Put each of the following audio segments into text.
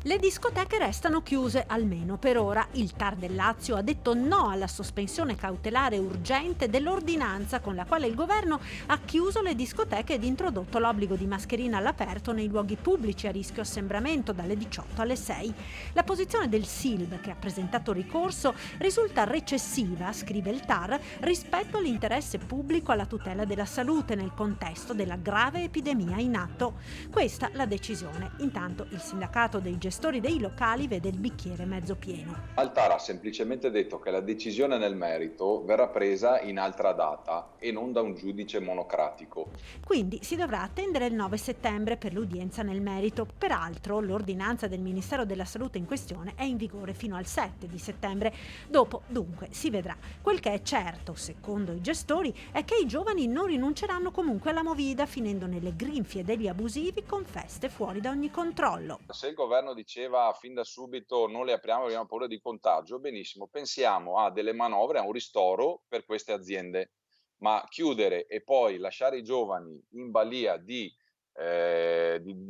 Le discoteche restano chiuse, almeno per ora. Il TAR del Lazio ha detto no alla sospensione cautelare urgente dell'ordinanza con la quale il governo ha chiuso le discoteche ed introdotto l'obbligo di mascherina all'aperto nei luoghi pubblici a rischio assembramento dalle 18 alle 6. La posizione del SILB, che ha presentato ricorso, risulta recessiva, scrive il TAR, rispetto all'interesse pubblico alla tutela della salute nel contesto della grave epidemia in atto. Questa la decisione. Intanto il sindacato dei gestori dei locali vede il bicchiere mezzo pieno. Altar ha semplicemente detto che la decisione nel merito verrà presa in altra data e non da un giudice monocratico. Quindi si dovrà attendere il 9 settembre per l'udienza nel merito. Peraltro l'ordinanza del Ministero della Salute in questione è in vigore fino al 7 di settembre. Dopo, dunque, si vedrà. Quel che è certo, secondo i gestori, è che i giovani non rinunceranno comunque alla movida, finendo nelle grinfie degli abusivi con feste fuori da ogni controllo. Se il governo diceva fin da subito non le apriamo, abbiamo paura di contagio, benissimo, pensiamo a delle manovre, a un ristoro per queste aziende, ma chiudere e poi lasciare i giovani in balia di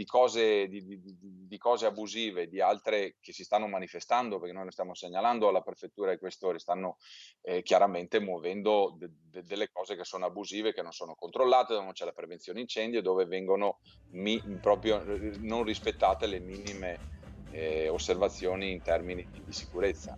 cose, di cose abusive, di altre che si stanno manifestando, perché noi lo stiamo segnalando alla prefettura e ai questori, stanno chiaramente muovendo delle cose che sono abusive, che non sono controllate, dove non c'è la prevenzione incendi e dove vengono proprio non rispettate le minime osservazioni in termini di sicurezza.